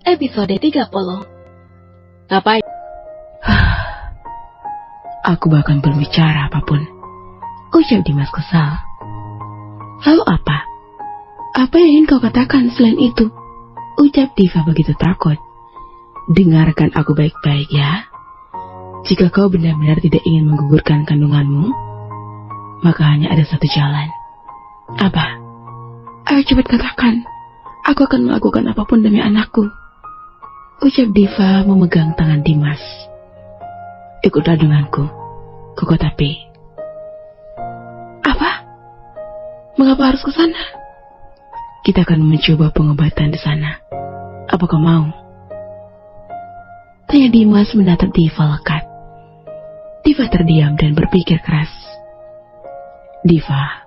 episode 30. Ngapain? Aku bahkan belum bicara apapun, ucap Dimas kesal. Lalu apa? Apa yang ingin kau katakan selain itu? Ucap Diva begitu takut. Dengarkan aku baik-baik ya. Jika kau benar-benar tidak ingin menggugurkan kandunganmu, maka hanya ada satu jalan. Apa? Ayo cepat katakan. Aku akan melakukan apapun demi anakku. Ucap Diva memegang tangan Dimas. Ikutlah denganku ke kota P. Apa? Mengapa harus ke sana? Kita akan mencoba pengobatan di sana. Apa kau mau? Tanya Dimas menatap Diva lekat. Diva terdiam dan berpikir keras. Diva,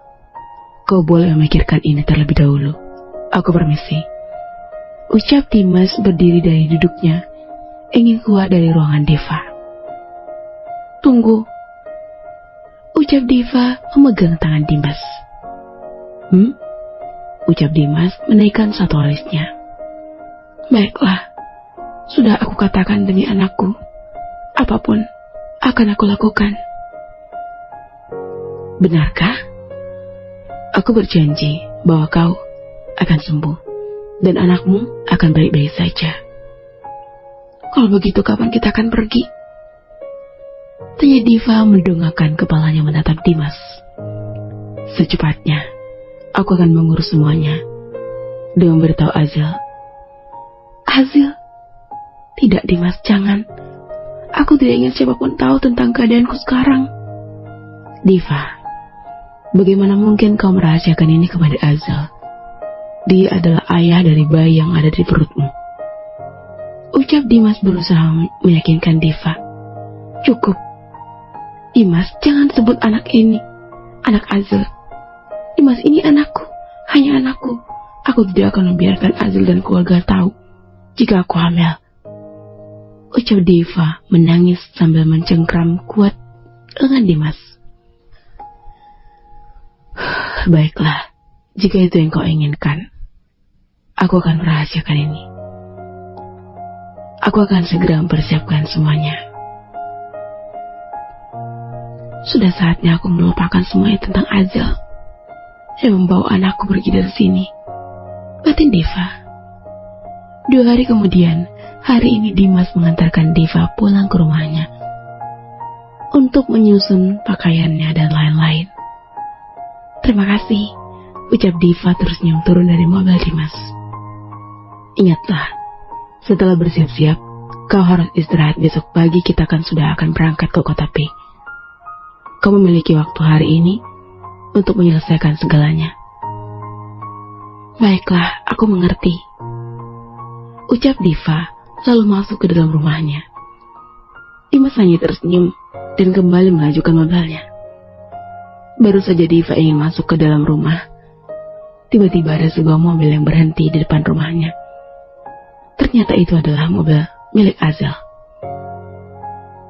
kau boleh memikirkan ini terlebih dahulu. Aku permisi. Ucap Dimas berdiri dari duduknya, ingin keluar dari ruangan Diva. Tunggu. Ucap Diva memegang tangan Dimas. Ucap Dimas menaikkan satu alisnya. Baiklah, sudah aku katakan demi anakku. Apapun akan aku lakukan. Benarkah? Aku berjanji bahwa kau akan sembuh dan anakmu akan baik-baik saja. Kalau begitu kapan kita akan pergi? Tanya Diva mendongakkan kepalanya menatap Dimas. Secepatnya, aku akan mengurus semuanya dengan memberitahu Azil. Azil? Tidak Dimas, jangan. Aku tidak ingin siapapun tahu tentang keadaanku sekarang. Diva, bagaimana mungkin kau merahasiakan ini kepada Azil? Dia adalah ayah dari bayi yang ada di perutmu. Ucap Dimas berusaha meyakinkan Diva. Cukup. Dimas, jangan sebut anak ini. Anak Azil. Dimas, ini anakku. Hanya anakku. Aku tidak akan membiarkan Azil dan keluarga tahu jika aku hamil. Ucap Diva menangis sambil mencengkram kuat lengan Dimas. Baiklah, jika itu yang kau inginkan, aku akan merahasiakan ini. Aku akan segera mempersiapkan semuanya. Sudah saatnya aku melupakan semuanya tentang Azil dan membawa anakku pergi dari sini. Batin Diva. 2 hari kemudian, hari ini Dimas mengantarkan Diva pulang ke rumahnya untuk menyusun pakaiannya dan lain-lain. Terima kasih, ucap Diva terus senyum turun dari mobil Dimas. Ingatlah, setelah bersiap-siap, kau harus istirahat. Besok pagi kita sudah akan berangkat ke kota P. Kau memiliki waktu hari ini untuk menyelesaikan segalanya. Baiklah, aku mengerti. Ucap Diva lalu masuk ke dalam rumahnya. Dimas hanya tersenyum dan kembali mengajukan mobilnya. Baru saja Diva ingin masuk ke dalam rumah, tiba-tiba ada sebuah mobil yang berhenti di depan rumahnya. Ternyata itu adalah mobil milik Azil.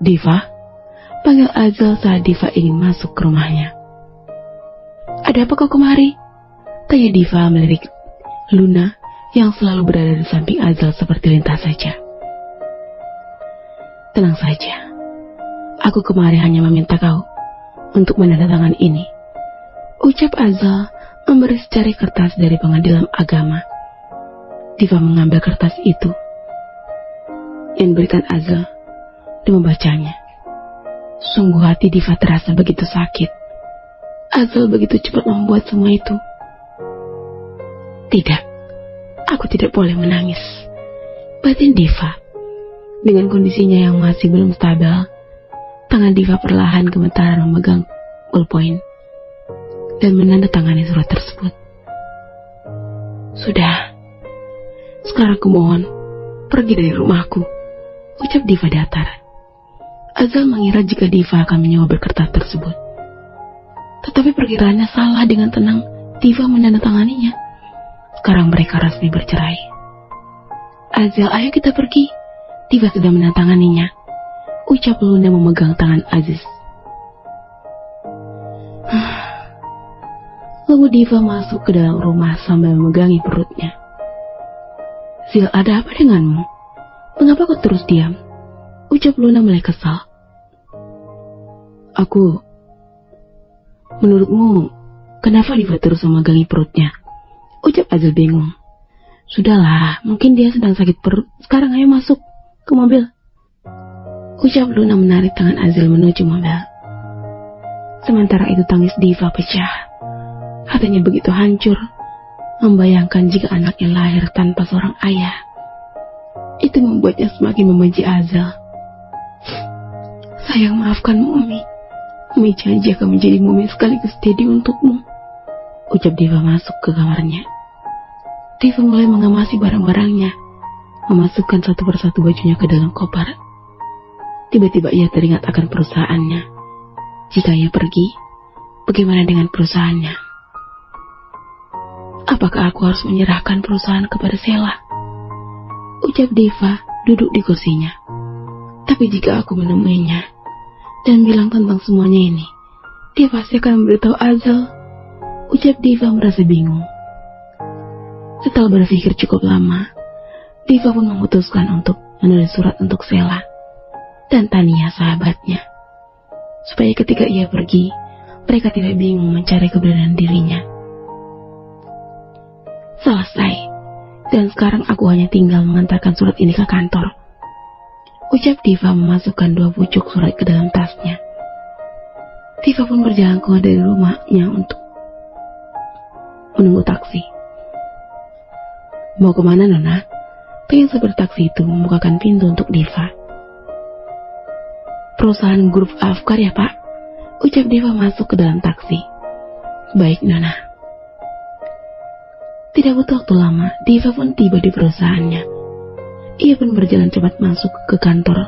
Diva, panggil Azil saat Diva ingin masuk ke rumahnya. Ada apa kau kemari? Tanya Diva melirik Luna yang selalu berada di samping Azil seperti lintas saja. Tenang saja, aku kemari hanya meminta kau untuk menandatangani ini. Ucap Azil memberi secari kertas dari pengadilan agama. Diva mengambil kertas itu yang diberikan Azil dan membacanya. Sungguh hati Diva terasa begitu sakit. Azil begitu cepat membuat semua itu. Tidak, aku tidak boleh menangis. Batin Diva. Dengan kondisinya yang masih belum stabil, tangan Diva perlahan gemetaran memegang ballpoint dan menandatangani surat tersebut. Sudah. Sekarang aku mohon, pergi dari rumahku, ucap Diva datar. Azil mengira jika Diva akan menyewa berkertas tersebut. Tetapi perkiraannya salah. Dengan tenang, Diva menandatanganinya. Sekarang mereka resmi bercerai. Azil, ayo kita pergi. Diva sudah menandatanganinya, ucap Luna memegang tangan Aziz. Lalu Diva masuk ke dalam rumah sambil memegangi perutnya. Zil, ada apa denganmu? Mengapa kau terus diam? Ucap Luna mulai kesal. Menurutmu, kenapa Diva terus memegangi perutnya? Ucap Azil bingung. Sudahlah, mungkin dia sedang sakit perut. Sekarang ayo masuk ke mobil. Ucap Luna menarik tangan Azil menuju mobil. Sementara itu tangis Diva pecah. Hatinya begitu hancur, membayangkan jika anaknya lahir tanpa seorang ayah. Itu membuatnya semakin membenci Azil. Sayang, maafkan Mumi. Mumi janji akan menjadi Mumi sekaligus Dedi untukmu. Ucap Diva masuk ke kamarnya. Diva mulai mengamasi barang-barangnya, memasukkan satu persatu bajunya ke dalam koper. Tiba-tiba ia teringat akan perusahaannya. Jika ia pergi, bagaimana dengan perusahaannya? Apakah aku harus menyerahkan perusahaan kepada Sela? Ucap Diva duduk di kursinya. Tapi jika aku menemuinya dan bilang tentang semuanya ini, dia pasti akan memberitahu Azil. Ucap Diva merasa bingung. Setelah berpikir cukup lama, Diva pun memutuskan untuk menulis surat untuk Sela dan Tania sahabatnya, supaya ketika ia pergi, mereka tidak bingung mencari keberadaan dirinya. Selesai, dan sekarang aku hanya tinggal mengantarkan surat ini ke kantor. Ucap Diva memasukkan 2 pucuk surat ke dalam tasnya. Diva pun berjalan keluar dari rumahnya untuk menunggu taksi. Mau kemana, Nona? Pria sopir taksi itu membukakan pintu untuk Diva. Perusahaan grup Afkar ya, Pak? Ucap Diva masuk ke dalam taksi. Baik, Nona. Tidak butuh waktu lama, Diva pun tiba di perusahaannya. Ia pun berjalan cepat masuk ke kantor,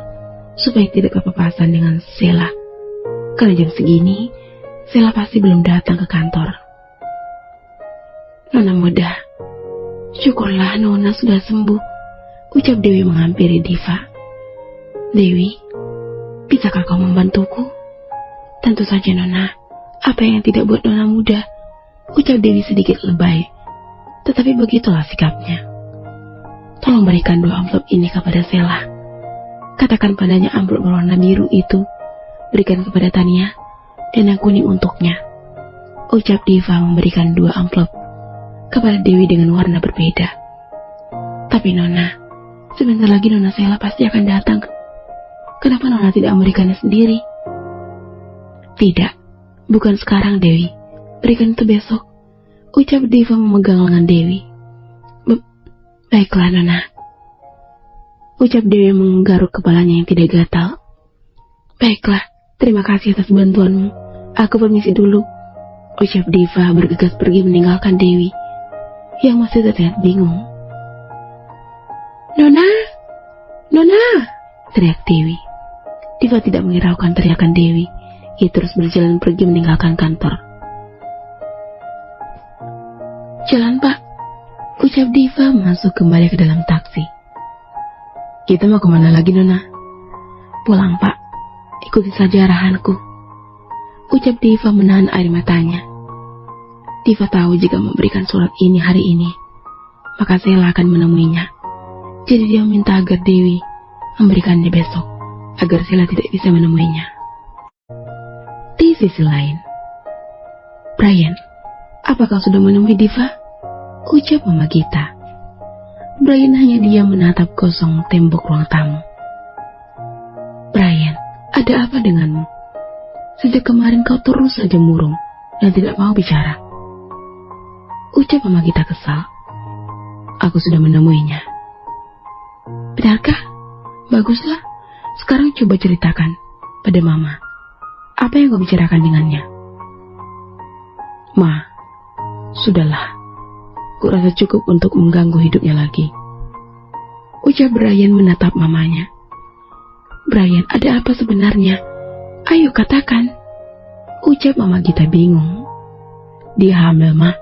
supaya tidak berpapasan dengan Sela. Karena jam segini, Sela pasti belum datang ke kantor. Nona muda, syukurlah Nona sudah sembuh, ucap Dewi menghampiri Diva. Dewi, bisakah kau membantuku? Tentu saja Nona, apa yang tidak buat Nona muda, ucap Dewi sedikit lebay. Tetapi begitulah sikapnya. Tolong berikan 2 amplop ini kepada Sela. Katakan padanya amplop berwarna biru itu berikan kepada Tania dan yang kuning untuknya. Ucap Diva memberikan 2 amplop kepada Dewi dengan warna berbeda. Tapi Nona, sebentar lagi Nona Sela pasti akan datang. Kenapa Nona tidak memberikannya sendiri? Tidak, bukan sekarang Dewi. Berikan itu besok. Ucap Diva memegang lengan Dewi. Baiklah Nona. Ucap Dewi menggaruk kepalanya yang tidak gatal. Baiklah, terima kasih atas bantuanmu. Aku permisi dulu. Ucap Diva bergegas pergi meninggalkan Dewi yang masih terlihat bingung. Nona, Nona, teriak Dewi. Diva tidak menghiraukan teriakan Dewi. Ia terus berjalan pergi meninggalkan kantor. Jalan Pak, ucap Diva masuk kembali ke dalam taksi. Kita mau kemana lagi Nona? Pulang Pak, ikuti saja arahanku. Ucap Diva menahan air matanya. Diva tahu jika memberikan surat ini hari ini, maka Sela akan menemuinya. Jadi dia meminta agar Dewi memberikannya besok, agar Sela tidak bisa menemuinya. Di sisi lain, Brian, apakah sudah menemui Diva? Ucap Mama Gita. Brian hanya diam menatap kosong tembok ruang tamu. Brian, ada apa denganmu? Sejak kemarin kau terus saja murung dan tidak mau bicara. Ucap Mama Gita kesal. Aku sudah menemuinya. Benarkah? Baguslah. Sekarang coba ceritakan pada Mama. Apa yang kau bicarakan dengannya? Ma, sudahlah. Kurasa cukup untuk mengganggu hidupnya lagi. Ucap Brian menatap mamanya. Brian, ada apa sebenarnya? Ayo katakan. Ucap Mama Gita bingung. Dia hamil, Ma.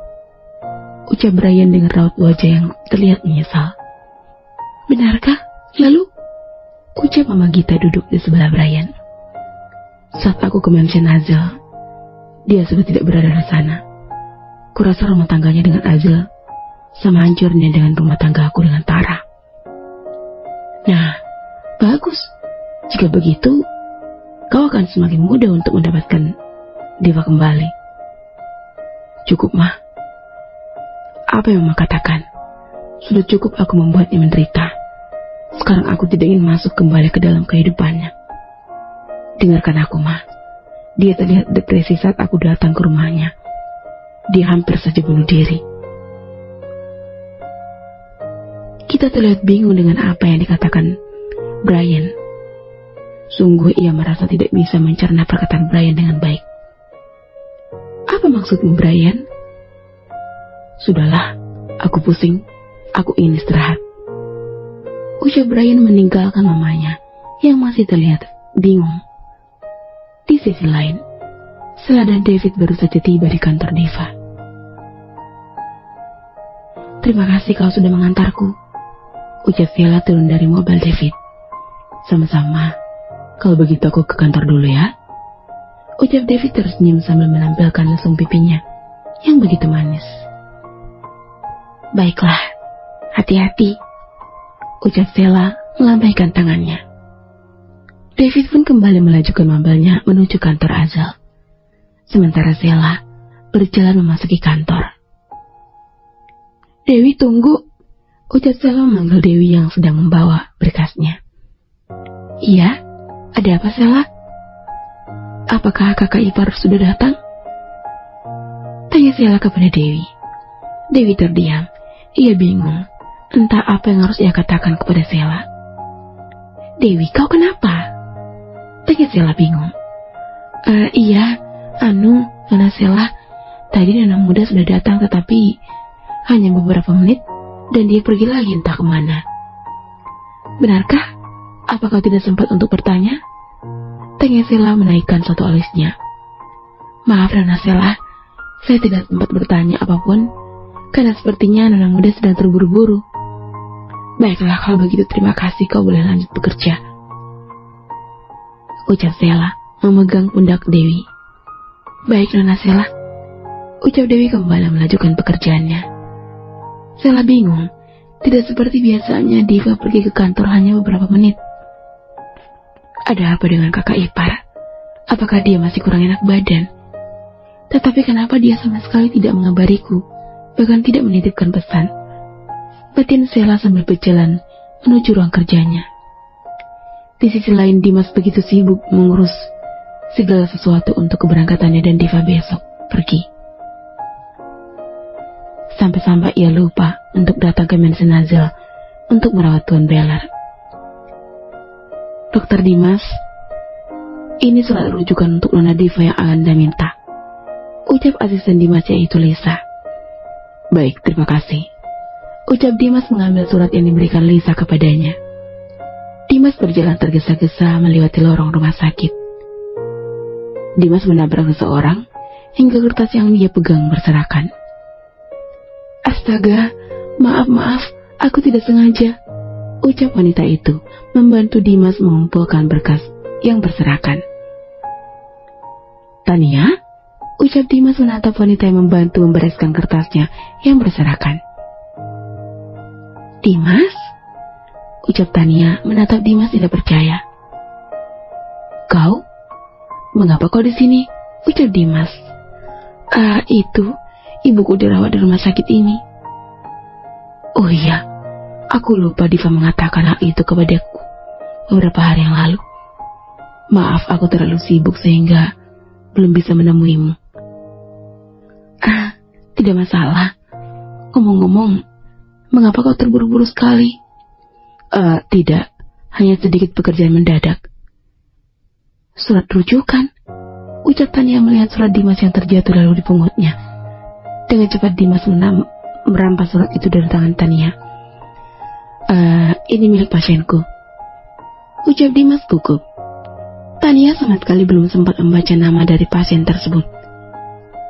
Ucap Brian dengan raut wajah yang terlihat menyesal. Benarkah? Lalu? Ucap Mama Gita duduk di sebelah Brian. Saat aku ke mansion Azil, dia sudah tidak berada di sana. Kurasa rumah tangganya dengan Azil sama hancurnya dengan rumah tangga aku dengan Tara. Nah, bagus. Jika begitu, kau akan semakin mudah untuk mendapatkan Diva kembali. Cukup, Mah. Apa yang Mama katakan? Sudah cukup aku membuatnya menderita. Sekarang aku tidak ingin masuk kembali ke dalam kehidupannya. Dengarkan aku, Mah. Dia terlihat depresi saat aku datang ke rumahnya. Dia hampir saja bunuh diri. Kita terlihat bingung dengan apa yang dikatakan Brian. Sungguh ia merasa tidak bisa mencerna perkataan Brian dengan baik. Apa maksudmu, Brian? Sudahlah, aku pusing. Aku ingin istirahat. Ucap Brian meninggalkan mamanya yang masih terlihat bingung. Di sisi lain, Sheila dan David baru saja tiba di kantor Diva. Terima kasih kau sudah mengantarku, ucap Sheila turun dari mobil David. Sama-sama. Kalau begitu aku ke kantor dulu ya, ucap David tersenyum sambil menampilkan lesung pipinya yang begitu manis. Baiklah, hati-hati, ucap Sheila melambaikan tangannya. David pun kembali melajukan mobilnya menuju kantor Azal. Sementara Sheila berjalan memasuki kantor. Dewi, tunggu, ucap Sheila memanggil Dewi yang sedang membawa berkasnya. Iya, ada apa, Sheila? Apakah kakak ipar sudah datang? Tanya Sheila kepada Dewi. Dewi terdiam. Ia bingung, entah apa yang harus ia katakan kepada Sheila. Dewi, kau kenapa? Tanya Sheila bingung. Iya, Nona Sheila, tadi Nona muda sudah datang tetapi hanya beberapa menit dan dia pergi lagi entah kemana. Benarkah? Apa kau tidak sempat untuk bertanya? Tanya Sheila menaikkan suatu alisnya. Maaf Nona Sheila, saya tidak sempat bertanya apapun karena sepertinya Nona muda sedang terburu-buru. Baiklah, kalau begitu terima kasih, kau boleh lanjut bekerja, ucap Sheila memegang pundak Dewi. Baik Nona Sheila, ucap Dewi kembali melakukan pekerjaannya. Sheila bingung, tidak seperti biasanya Diva pergi ke kantor hanya beberapa menit. Ada apa dengan kakak ipar? Apakah dia masih kurang enak badan? Tetapi kenapa dia sama sekali tidak mengabariku, bahkan tidak menitipkan pesan? Batin Sheila sambil berjalan menuju ruang kerjanya. Di sisi lain, Dimas begitu sibuk mengurus segala sesuatu untuk keberangkatannya dan Diva besok pergi. Sampai-sampai ia lupa untuk datang ke Mansion Azal untuk merawat Tuan Beller. Dokter Dimas, ini surat rujukan untuk Nona Diva yang Anda minta, ucap asisten Dimas yaitu Lisa. Baik, terima kasih, ucap Dimas mengambil surat yang diberikan Lisa kepadanya. Dimas berjalan tergesa-gesa melewati lorong rumah sakit. Dimas menabrak seseorang hingga kertas yang dia pegang berserakan. Astaga, maaf, aku tidak sengaja, ucap wanita itu membantu Dimas mengumpulkan berkas yang berserakan. Tania, ucap Dimas menatap wanita yang membantu membereskan kertasnya yang berserakan. Dimas, ucap Tania menatap Dimas tidak percaya. Kau? Mengapa kau di sini? Ucap Dimas. Itu, ibuku dirawat di rumah sakit ini. Oh iya, aku lupa Diva mengatakan hal itu kepadaku beberapa hari yang lalu. Maaf, aku terlalu sibuk sehingga belum bisa menemuimu. Tidak masalah. Ngomong-ngomong, mengapa kau terburu-buru sekali? Tidak, hanya sedikit pekerjaan mendadak. Surat rujukan, ucap Tania melihat surat Dimas yang terjatuh lalu dipungutnya. Dengan cepat Dimas merampas surat itu dari tangan Tania. Ini milik pasienku, ucap Dimas gugup. Tania sama sekali belum sempat membaca nama dari pasien tersebut,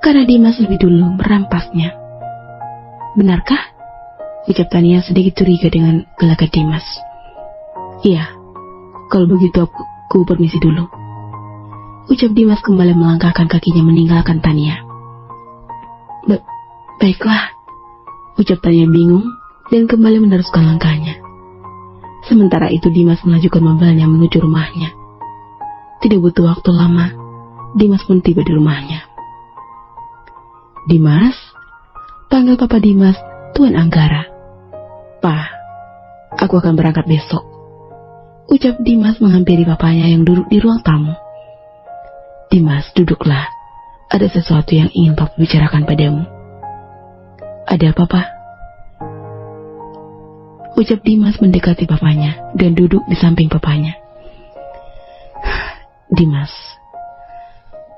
karena Dimas lebih dulu merampasnya. Benarkah? Ucap Tania sedikit curiga dengan gelagat Dimas. Iya, kalau begitu aku permisi dulu, ucap Dimas kembali melangkahkan kakinya meninggalkan Tania. Baiklah, ucap Tania bingung dan kembali meneruskan langkahnya. Sementara itu Dimas melanjutkan membelanya menuju rumahnya. Tidak butuh waktu lama, Dimas pun tiba di rumahnya. Dimas, panggil Papa Dimas, Tuan Anggara. "Pa, aku akan berangkat besok," ucap Dimas menghampiri papanya yang duduk di ruang tamu. "Dimas, duduklah. Ada sesuatu yang ingin Papa bicarakan padamu." "Ada apa, Pa?" ucap Dimas mendekati papanya dan duduk di samping papanya. "Dimas,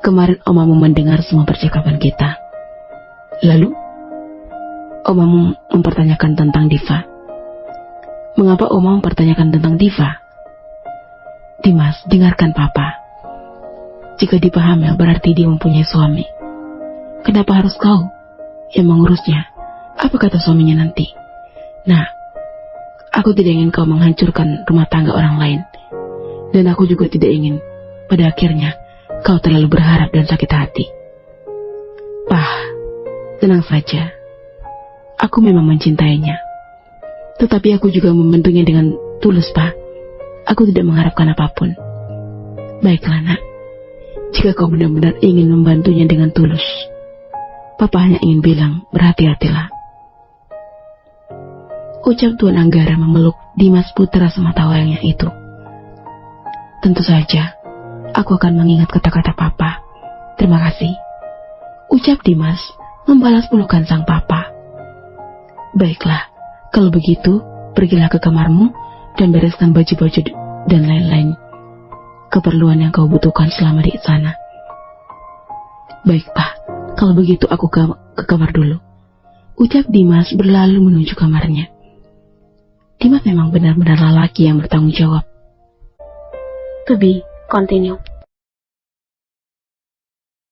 kemarin omamu mendengar semua percakapan kita. Lalu, omamu mempertanyakan tentang Diva. Mengapa omamu mempertanyakan tentang Diva?" "Dimas, dengarkan Papa. Jika Diva hamil berarti dia mempunyai suami. Kenapa harus kau yang mengurusnya? Apa kata suaminya nanti? Nah, aku tidak ingin kau menghancurkan rumah tangga orang lain. Dan aku juga tidak ingin pada akhirnya kau terlalu berharap dan sakit hati." "Pah, tenang saja. Aku memang mencintainya. Tetapi aku juga membantunya dengan tulus, Pak. Aku tidak mengharapkan apapun." "Baiklah, Nak. Jika kau benar-benar ingin membantunya dengan tulus, Papa hanya ingin bilang berhati-hatilah," ucap Tuan Anggara memeluk Dimas putra semata wayangnya itu. "Tentu saja, aku akan mengingat kata-kata Papa. Terima kasih," ucap Dimas membalas pelukan sang papa. "Baiklah, kalau begitu pergilah ke kamarmu dan bereskan baju-baju dan lain-lain keperluan yang kau butuhkan selama di sana." "Baik, Pak. Kalau begitu aku ke kamar dulu," ucap Dimas berlalu menuju kamarnya. Dimas memang benar-benar lelaki yang bertanggung jawab. To be continue.